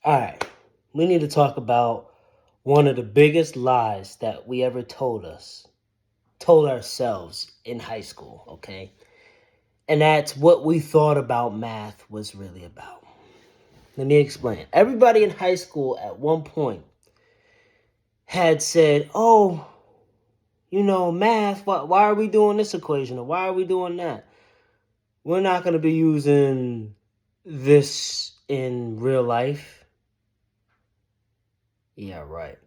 All right. We need to talk about one of the biggest lies that we ever told ourselves in high school, okay? And that's what we thought about math was really about. Let me explain. Everybody in high school at one point had said, oh, math, why are we doing this equation or why are we doing that? We're not going to be using this in real life. Yeah, right.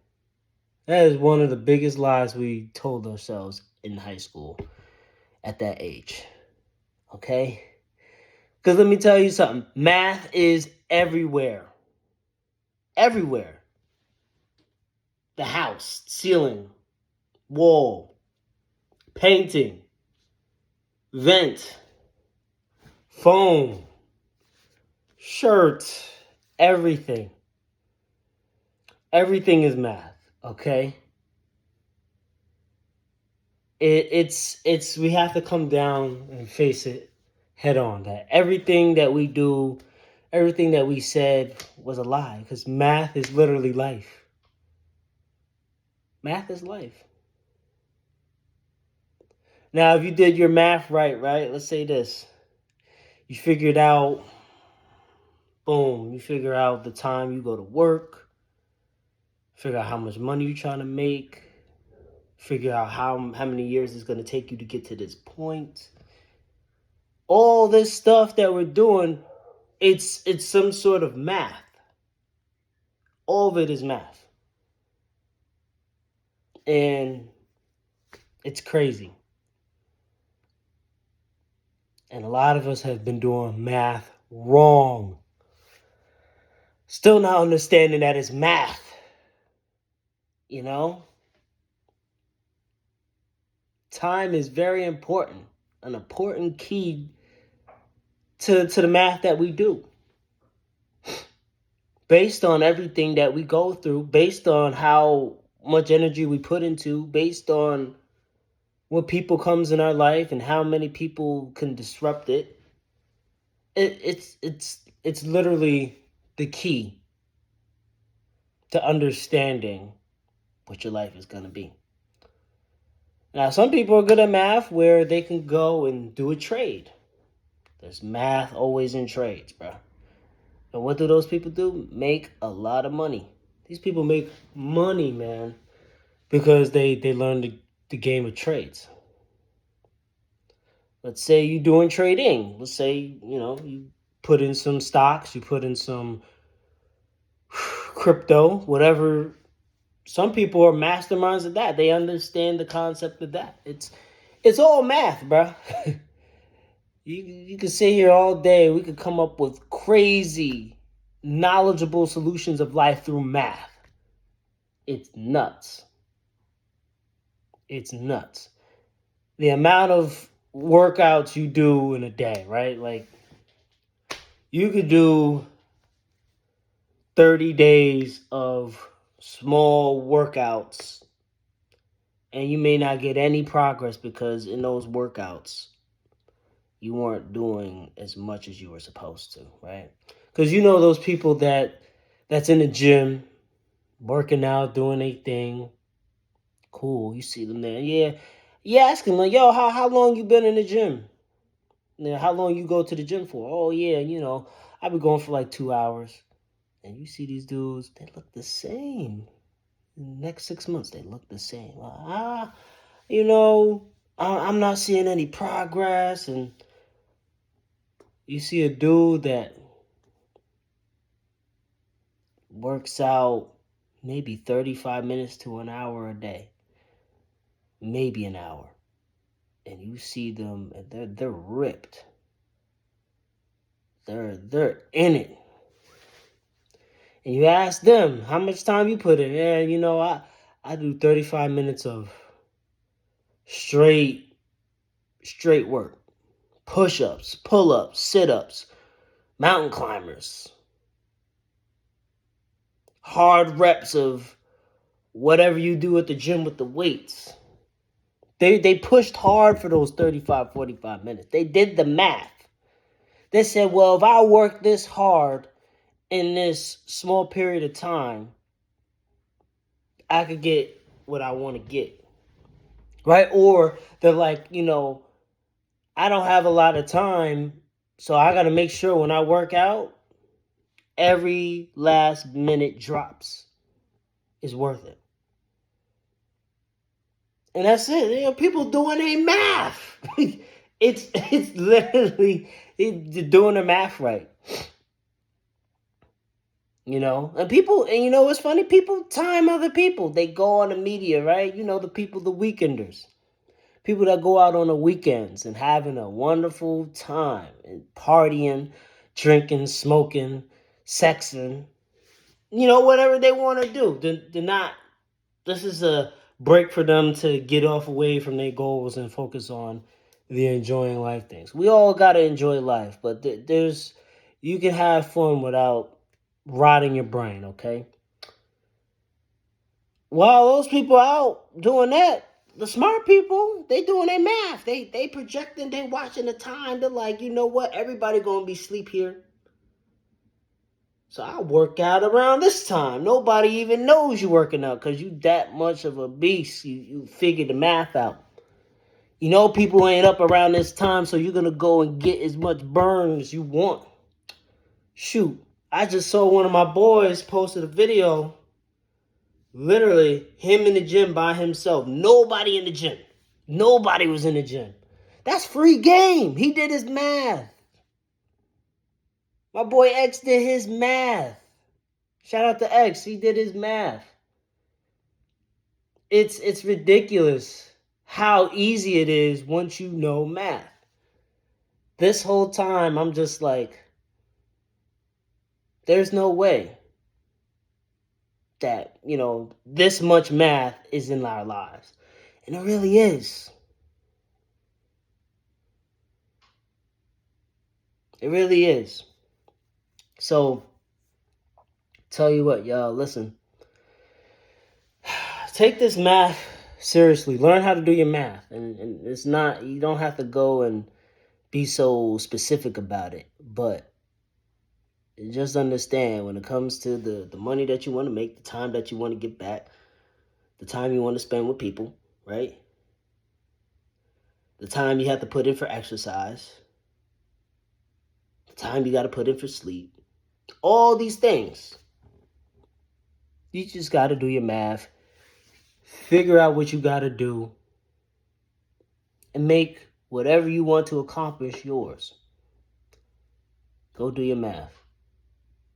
That is one of the biggest lies we told ourselves in high school at that age. Okay? Because let me tell you something, math is everywhere. Everywhere. The house, ceiling, wall, painting, vent, phone, shirt, everything. Everything is math, okay? It's we have to come down and face it head on that everything that we do, everything that we said was a lie because math is literally life. Math is life. Now, if you did your math right, let's say this. You figured out, boom, you figure out the time you go to work, figure out how much money you're trying to make, figure out how many years it's going to take you to get to this point. All this stuff that we're doing, it's some sort of math. All of it is math. And it's crazy. And a lot of us have been doing math wrong. Still not understanding that it's math. You know? Time is very important. An important key to the math that we do. Based on everything that we go through, based on how much energy we put into, based on what people comes in our life and how many people can disrupt it. It's literally the key to understanding what your life is gonna be. Now, some people are good at math where they can go and do a trade. There's math always in trades, bro. And what do those people do? Make a lot of money. These people make money, man, because they learn the game of trades. Let's say you're doing trading. Let's say, you put in some stocks, you put in some crypto, whatever. Some people are masterminds of that. They understand the concept of that. It's all math, bro. You can sit here all day. We could come up with crazy, knowledgeable solutions of life through math. It's nuts. It's nuts. The amount of workouts you do in a day, right? Like, you could do 30 days of small workouts and you may not get any progress because in those workouts you weren't doing as much as you were supposed to, right? Because those people that's in the gym working out, doing a thing. Cool, you see them there. Yeah, you ask them like, yo, how long you been in the gym? Yeah, how long you go to the gym for? Oh yeah, I've been going for like 2 hours. And you see these dudes, they look the same. In the next 6 months, they look the same. You know, I'm not seeing any progress. And you see a dude that works out maybe 35 minutes to an hour a day, maybe an hour. And you see them, and they're ripped. They're in it. And you ask them how much time you put in. Yeah, I do 35 minutes of straight work. Push-ups, pull-ups, sit-ups, mountain climbers. Hard reps of whatever you do at the gym with the weights. They pushed hard for those 35, 45 minutes. They did the math. They said, well, if I work this hard in this small period of time, I could get what I want to get. Right? Or they're like, I don't have a lot of time, so I got to make sure when I work out, every last minute drops is worth it. And that's it. People doing a math. it's literally doing the math right. And people, and what's funny? People time other people. They go on the media, right? The people, the weekenders. People that go out on the weekends and having a wonderful time and partying, drinking, smoking, sexing, whatever they want to do. They're not, this is a break for them to get off away from their goals and focus on the enjoying life things. We all got to enjoy life, but you can have fun without rotting your brain, okay? While those people out doing that, the smart people, they doing their math. They projecting, they watching the time. They're like, you know what? Everybody gonna be asleep here. So I work out around this time. Nobody even knows you working out because you that much of a beast. You figured the math out. People ain't up around this time, so you're gonna go and get as much burn as you want. Shoot, I just saw one of my boys posted a video. Literally, him in the gym by himself. Nobody in the gym. Nobody was in the gym. That's free game. He did his math. My boy X did his math. Shout out to X. He did his math. It's ridiculous how easy it is once you know math. This whole time, I'm just like, there's no way that, this much math is in our lives. And it really is. It really is. So, tell you what, y'all, listen. Take this math seriously. Learn how to do your math. And it's not, you don't have to go and be so specific about it. But just understand when it comes to the money that you want to make, the time that you want to get back, the time you want to spend with people, right? The time you have to put in for exercise, the time you got to put in for sleep, all these things. You just got to do your math, figure out what you got to do, and make whatever you want to accomplish yours. Go do your math.